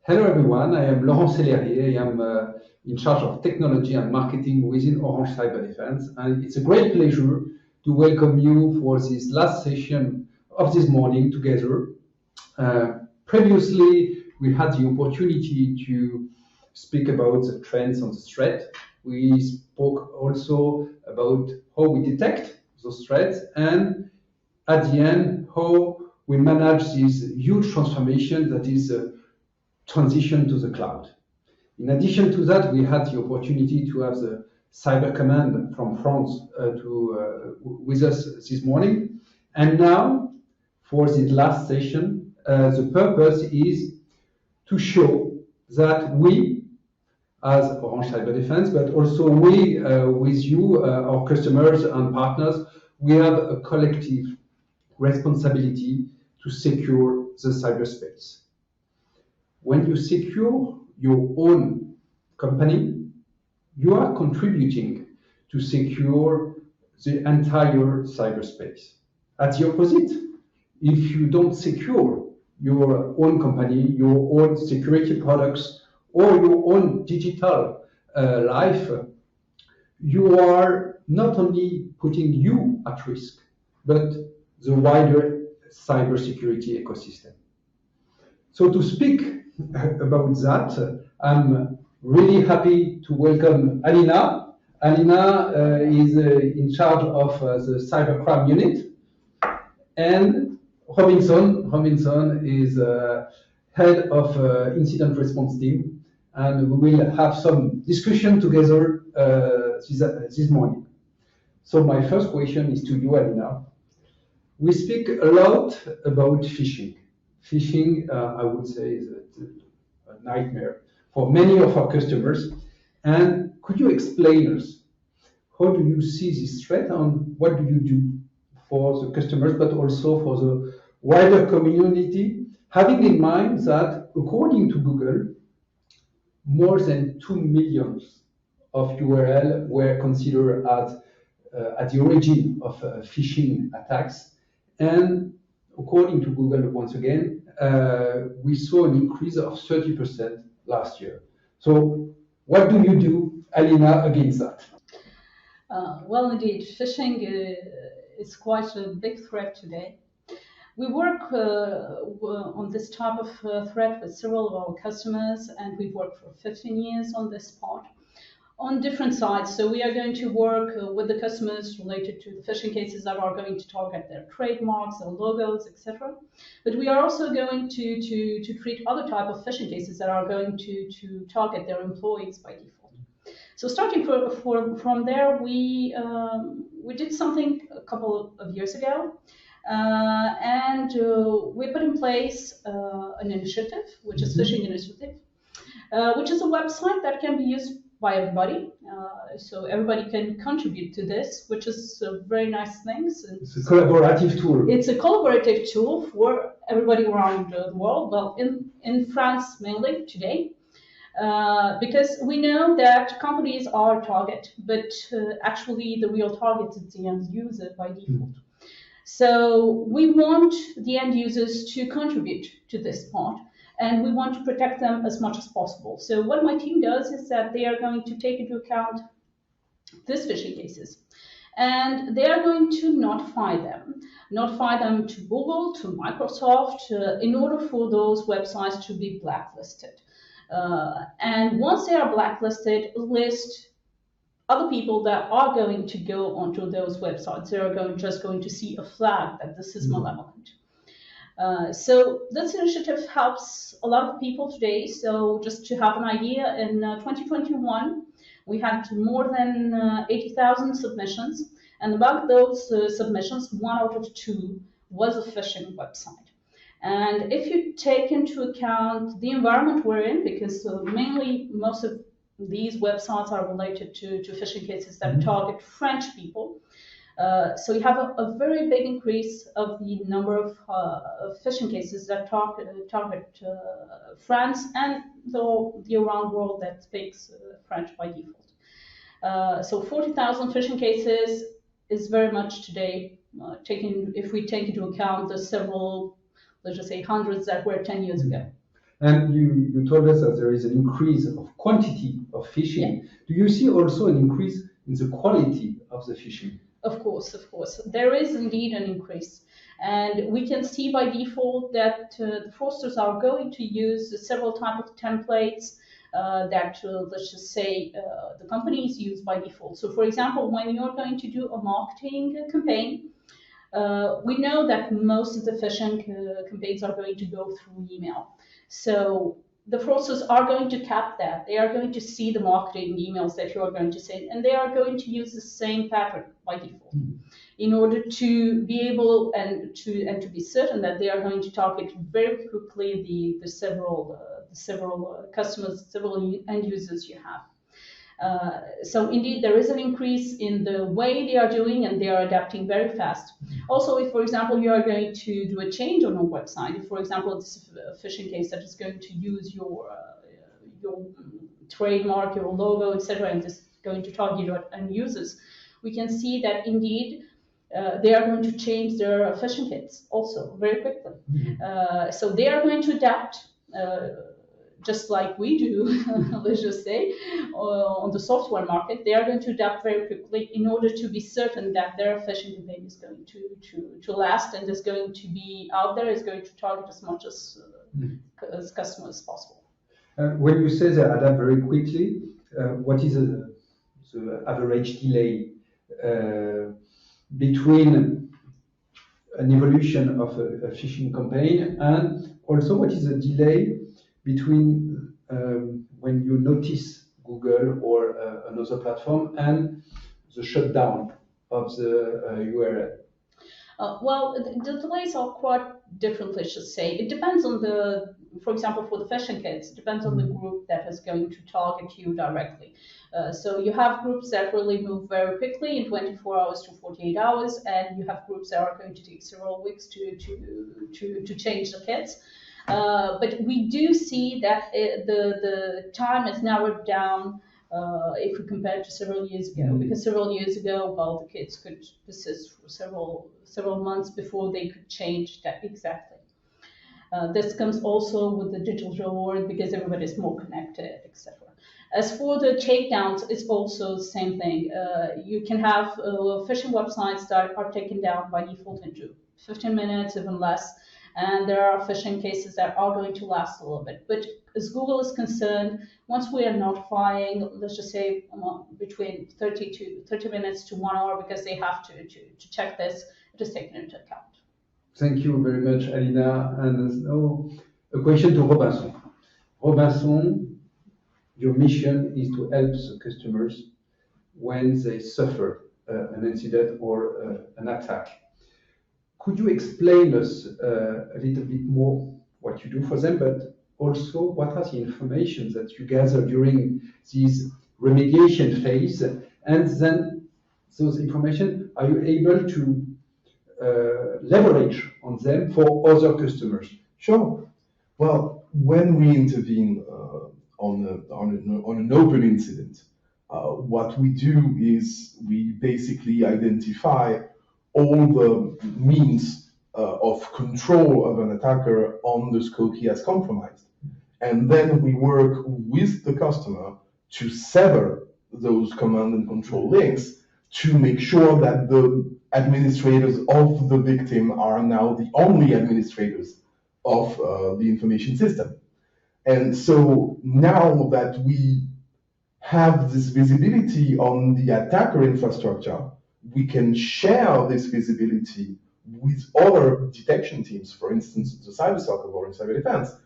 Hello everyone, I am Laurent Celerier. I am in charge of technology and marketing within Orange Cyberdefense, and it's a great pleasure to welcome you for this last session of this morning together. Previously, we had the opportunity to speak about the trends on the threat. We spoke also about how we detect those threats, and at the end, how we manage this huge transformation that is transition to the cloud. In addition to that, we had the opportunity to have the Cyber Command from France with us this morning. And now, for this last session, the purpose is to show that we, as Orange Cyberdefense, but also we, with you, our customers and partners, we have a collective responsibility to secure the cyberspace. When you secure your own company, you are contributing to secure the entire cyberspace. At the opposite, if you don't secure your own company, your own security products, or your own digital life, you are not only putting you at risk, but the wider cybersecurity ecosystem. So to speak about that, I'm really happy to welcome Alina. Alina is in charge of the cybercrime unit, and Robinson is head of incident response team, and we will have some discussion together this morning. So my first question is to you, Alina. We speak a lot about phishing. Phishing, I would say, is a nightmare for many of our customers. And could you explain us, how do you see this threat and what do you do for the customers, but also for the wider community, having in mind that according to Google, more than 2 million of URL were considered at the origin of phishing attacks. And according to Google, once again, we saw an increase of 30% last year. So what do you do, Alina, against that? Well, indeed, phishing is quite a big threat today. We work on this type of threat with several of our customers, and we've worked for 15 years on this part, on different sides. So we are going to work with the customers related to the phishing cases that are going to target their trademarks, their logos, etc. But we are also going to treat other type of phishing cases that are going to target their employees by default. So starting from there, we did something a couple of years ago, and we put in place an initiative, which is Phishing Initiative, which is a website that can be used by everybody, so everybody can contribute to this, which is a very nice thing. It's a collaborative tool. It's a collaborative tool for everybody around the world, well, in France mainly today, because we know that companies are a target, but actually the real target is the end user by default. So we want the end users to contribute to this part, and we want to protect them as much as possible. So what my team does is that they are going to take into account these phishing cases, and they are going to notify them to Google, to Microsoft, in order for those websites to be blacklisted. And once they are blacklisted, list other people that are going to go onto those websites. They are just going to see a flag that this is malevolent. So this initiative helps a lot of people today. So just to have an idea, in 2021, we had more than 80,000 submissions. And among those submissions, 1 out of 2 was a phishing website. And if you take into account the environment we're in, because mainly most of these websites are related to phishing cases that target French people. So you have a very big increase of the number of phishing cases that target France and the around world that speaks French by default. So 40,000 phishing cases is very much today, if we take into account the several, let's just say hundreds that were 10 years ago. And you told us that there is an increase of quantity of phishing. Yeah. Do you see also an increase in the quality of the phishing? Of course, of course. There is indeed an increase. And we can see by default that the fraudsters are going to use several types of templates that, let's just say, the companies use by default. So, for example, when you're going to do a marketing campaign, we know that most of the phishing campaigns are going to go through email. So the fraudsters are going to cap that. They are going to see the marketing emails that you are going to send, and they are going to use the same pattern by default in order to be able and to be certain that they are going to target very quickly the several customers, several end users you have. So indeed, there is an increase in the way they are doing, and they are adapting very fast. Also, if, for example, you are going to do a change on a website, if, for example, it's a phishing case that is going to use your trademark, your logo, etc., and is going to target your end users, we can see that indeed they are going to change their phishing kits also very quickly. So they are going to adapt. Just like we do, let's just say, on the software market, they are going to adapt very quickly in order to be certain that their phishing campaign is going to last and is going to be out there, is going to target as much as customers as possible. When you say they adapt very quickly, what is the average delay between an evolution of a phishing campaign, and also what is the delay between when you notice Google or another platform and the shutdown of the URL? Well, the delays are quite different, let's just say. It depends on for example, for the phishing kits, it depends on the group that is going to target you directly. So you have groups that really move very quickly in 24 hours to 48 hours, and you have groups that are going to take several weeks to change the kits. But we do see that the time is narrowed down if we compare it to several years ago. Because several years ago, well, the kits could persist for several months before they could change that exactly. This comes also with the digital world because everybody is more connected, etc. As for the takedowns, it's also the same thing. You can have phishing websites that are taken down by default into 15 minutes, even less. And there are phishing cases that are going to last a little bit. But as Google is concerned, once we are notifying, let's just say between 30 minutes to 1 hour, because they have to check this, it is taken into account. Thank you very much, Alina. And now a question to Robinson. Robinson, your mission is to help the customers when they suffer an incident or an attack. Could you explain us a little bit more what you do for them, but also what are the information that you gather during this remediation phase, and then those information, are you able to leverage on them for other customers? Sure. Well, when we intervene on an open incident, what we do is we basically identify all the means of control of an attacker on the scope he has compromised. And then we work with the customer to sever those command and control links to make sure that the administrators of the victim are now the only administrators of the information system. And so now that we have this visibility on the attacker infrastructure, we can share this visibility with other detection teams, for instance, the cybersecurity or in Cyberdefense,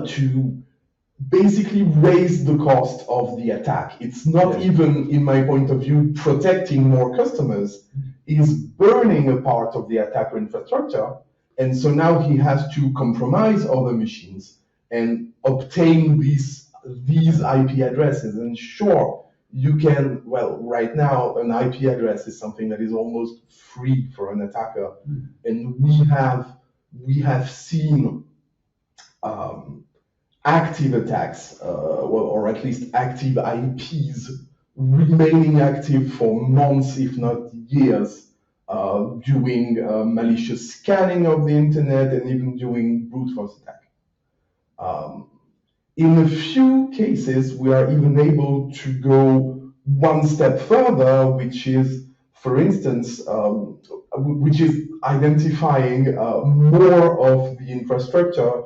to basically raise the cost of the attack. It's not even, in my point of view, protecting more customers, is burning a part of the attacker infrastructure. And so now he has to compromise other machines and obtain these IP addresses. And sure, you can, right now, an IP address is something that is almost free for an attacker. And we have seen active attacks, or at least active IPs remaining active for months, if not years, doing malicious scanning of the internet, and even doing brute force attack. In a few cases, we are even able to go one step further, which is, for instance, which is identifying more of the infrastructure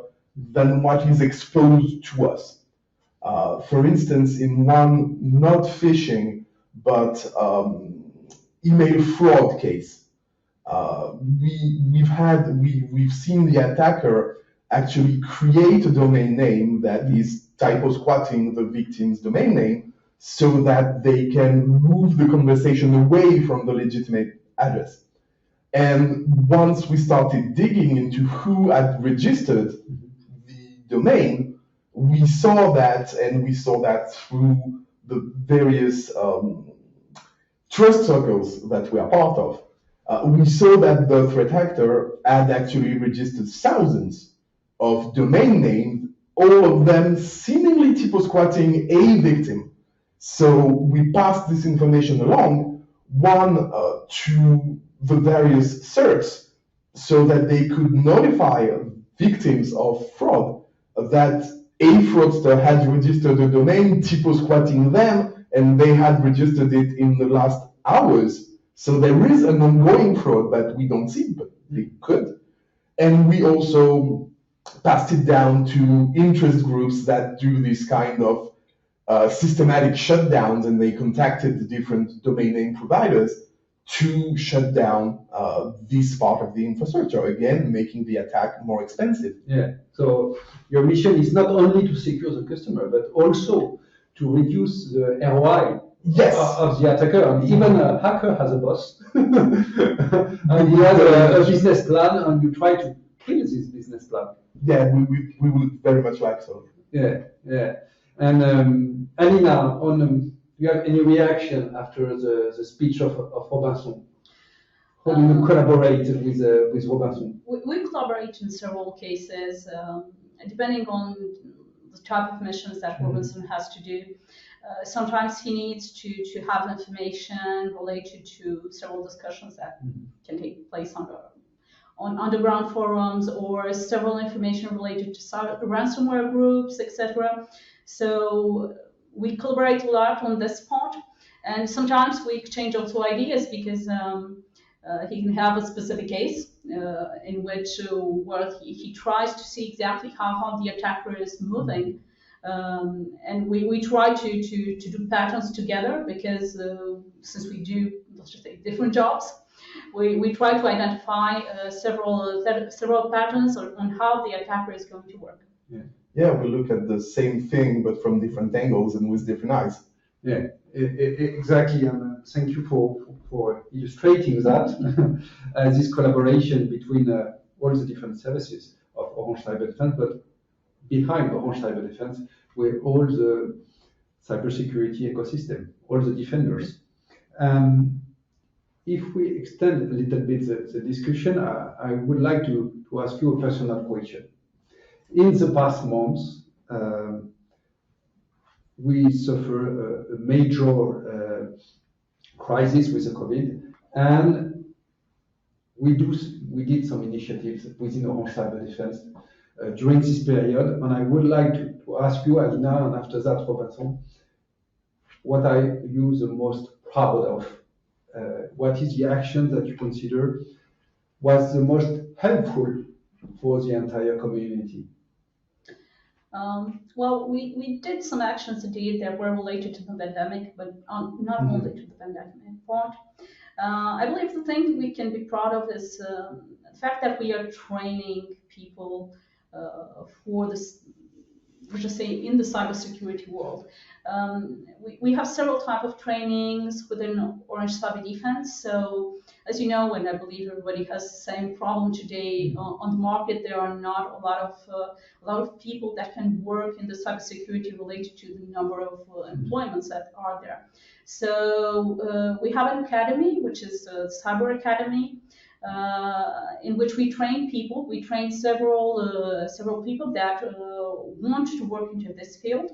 than what is exposed to us. For instance, in one not phishing, but email fraud case, we've seen the attacker actually create a domain name that is typo squatting the victim's domain name so that they can move the conversation away from the legitimate address. And once we started digging into who had registered the domain, we saw that, and we saw that through the various trust circles that we are part of. We saw that the threat actor had actually registered thousands of domain names, all of them seemingly typo squatting a victim. So we passed this information along, one to the various certs, so that they could notify victims of fraud that a fraudster had registered a domain, typo squatting them, and they had registered it in the last hours. So there is an ongoing fraud that we don't see, but they could. And we also passed it down to interest groups that do this kind of systematic shutdowns, and they contacted the different domain name providers to shut down this part of the infrastructure, again, making the attack more expensive. Yeah, so your mission is not only to secure the customer, but also to reduce the ROI Yes. Of the attacker. And even a hacker has a boss, and he has a business plan, and you try to kill this business plan. Yeah, we would very much like so. Yeah. And Alina, do you have any reaction after the speech of Robinson? How do you collaborate with Robinson? We collaborate in several cases, depending on the type of missions that Robinson has to do. Sometimes he needs to have information related to several discussions that can take place on underground forums, or several information related to ransomware groups, etc. So we collaborate a lot on this part, and sometimes we exchange also ideas, because he can have a specific case in which where he tries to see exactly how the attacker is moving. And we try to do patterns together, because since we do, let's just say, different jobs, we try to identify several patterns on how the attacker is going to work. Yeah, we look at the same thing but from different angles and with different eyes. Yeah, exactly. And thank you for illustrating that this collaboration between all the different services of Orange Cyberdefense, but behind Orange Cyberdefense, with all the cybersecurity ecosystem, all the defenders. If we extend a little bit the discussion, I would like to ask you a personal question. In the past months, we suffer a major crisis with the COVID, and we did some initiatives within Orange Cyberdefense during this period, and I would like to ask you, Alina, and after that, Robinson, what are you the most proud of? What is the action that you consider was the most helpful for the entire community? Well, we did some actions indeed that were related to the pandemic, but not only to the pandemic part. I believe the thing we can be proud of is the fact that we are training people for this, let's just say, in the cybersecurity world. We have several types of trainings within Orange Cyberdefense. So, as you know, and I believe everybody has the same problem today on the market, there are not a lot of people that can work in the cybersecurity related to the number of employments that are there. So we have an academy, which is a Cyber Academy, in which we train people. We train several people that want to work into this field.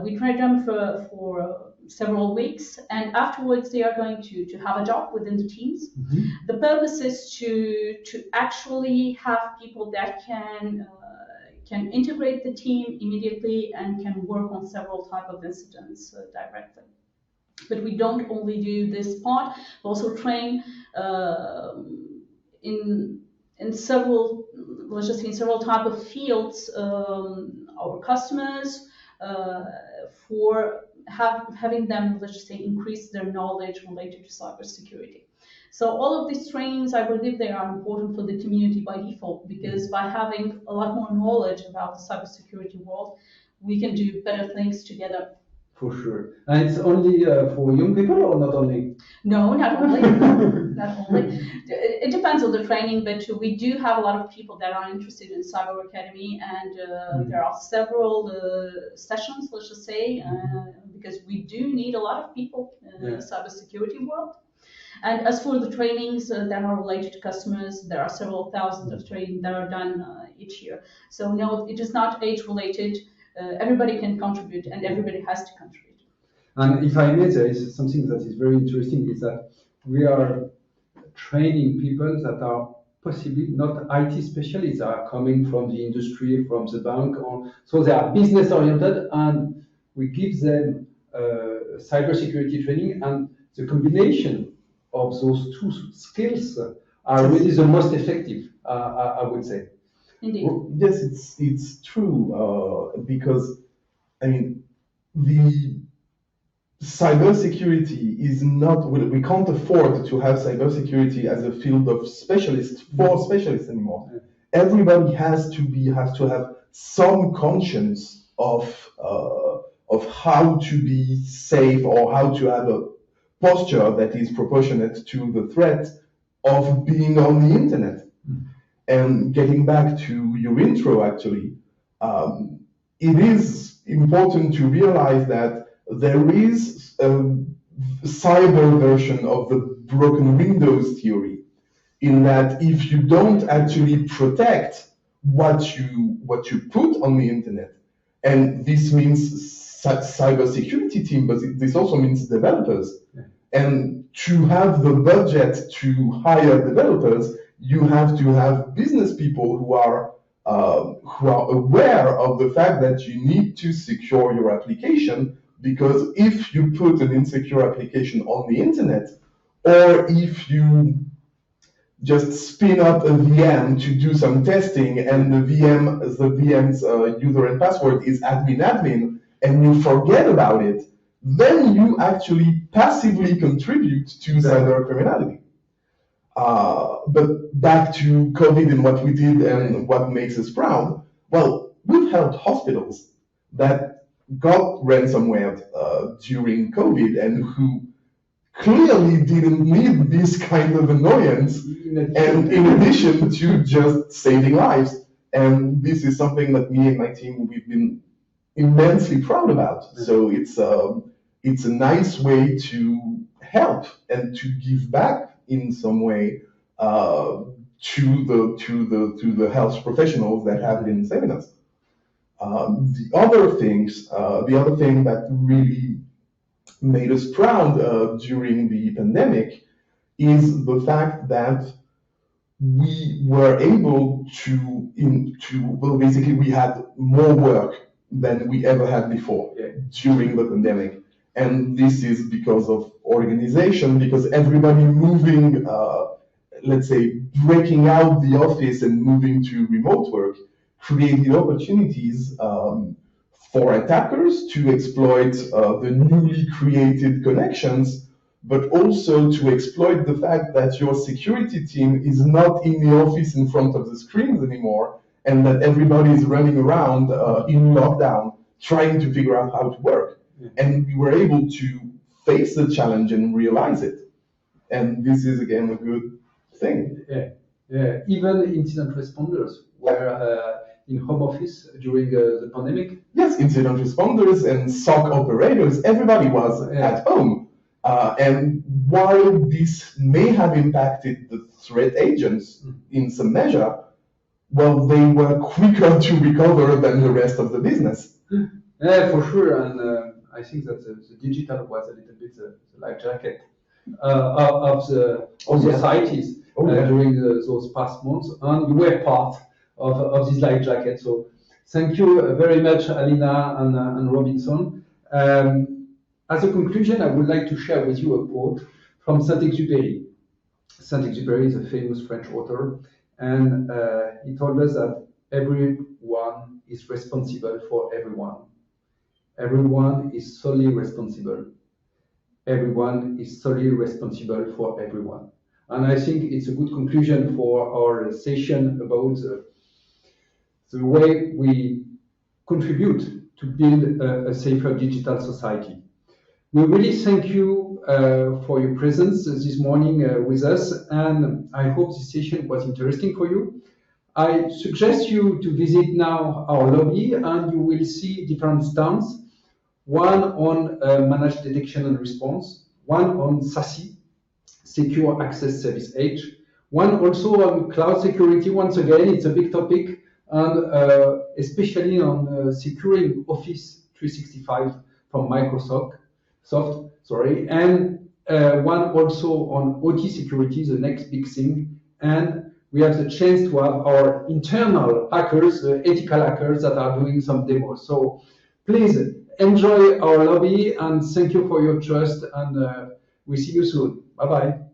We train them for several weeks, and afterwards they are going to have a job within the teams. Mhm. The purpose is to actually have people that can integrate the team immediately and can work on several type of incidents directly. But we don't only do this part; we also train in several, let's just say, in several type of fields, our customers for having them, let's just say, increase their knowledge related to cybersecurity. So all of these trainings, I believe they are important for the community by default, because by having a lot more knowledge about the cybersecurity world, we can do better things together. For sure. And it's only for young people or not only? No, not only. Not only. It depends on the training, but we do have a lot of people that are interested in Cyber Academy, and there are several sessions, let's just say, because we do need a lot of people in the cybersecurity world. And as for the trainings that are related to customers, there are several thousands of trainings that are done each year. So no, it is not age related. Everybody can contribute, and everybody has to contribute. And if I may, there is something that is very interesting, is that we are training people that are possibly not IT specialists, are coming from the industry, from the bank, so they are business oriented, and we give them cybersecurity training, and the combination of those two skills are really the most effective, I would say. Indeed. Well, yes, it's true, because I mean the cybersecurity is not, we can't afford to have cybersecurity as a field of specialists for specialists anymore. Everybody has to have some conscience of how to be safe, or how to have a posture that is proportionate to the threat of being on the internet. And getting back to your intro, actually, it is important to realize that there is a cyber version of the broken windows theory, in that if you don't actually protect what you put on the internet, and this means cybersecurity team, but this also means developers. And to have the budget to hire developers, you have to have business people who are aware of the fact that you need to secure your application, because if you put an insecure application on the internet, or if you just spin up a VM to do some testing, and the VM's user and password is admin, and you forget about it, then you actually passively contribute to cyber criminality. But back to COVID and what we did and what makes us proud. Well, we've helped hospitals that got ransomware during COVID, and who clearly didn't need this kind of annoyance, and in addition to just saving lives. And this is something that me and my team, we've been immensely proud about. So it's a nice way to help and to give back in some way to the health professionals that have been saving us. The other thing that really made us proud during the pandemic is the fact that we were able well, basically we had more work than we ever had before during the pandemic. And this is because of organization, because everybody moving, let's say, breaking out the office and moving to remote work created opportunities for attackers to exploit the newly created connections, but also to exploit the fact that your security team is not in the office in front of the screens anymore, and that everybody is running around in lockdown trying to figure out how to work. And we were able to face the challenge and realize it. And this is, again, a good thing. Yeah. Even incident responders were in home office during the pandemic. Yes, incident responders and SOC operators, everybody was at home. And while this may have impacted the threat agents in some measure, well, they were quicker to recover than the rest of the business. Yeah, for sure. And I think that the digital was a little bit the life jacket of the societies during those past months, and you were part of this life jacket. So thank you very much, Alina and Robinson. As a conclusion, I would like to share with you a quote from Saint-Exupéry. Saint-Exupéry is a famous French author, and he told us that everyone is responsible for everyone. Everyone is solely responsible. Everyone is solely responsible for everyone. And I think it's a good conclusion for our session about the way we contribute to build a safer digital society. We really thank you for your presence this morning with us, and I hope this session was interesting for you. I suggest you to visit now our lobby, and you will see different stands. One on managed detection and response, one on SASE, Secure Access Service Edge, one also on cloud security. Once again, it's a big topic, and especially on securing Office 365 from Microsoft, and one also on OT security, the next big thing. And we have the chance to have our internal hackers, ethical hackers that are doing some demos. So please enjoy our lobby, and thank you for your trust, and we see you soon. Bye-bye.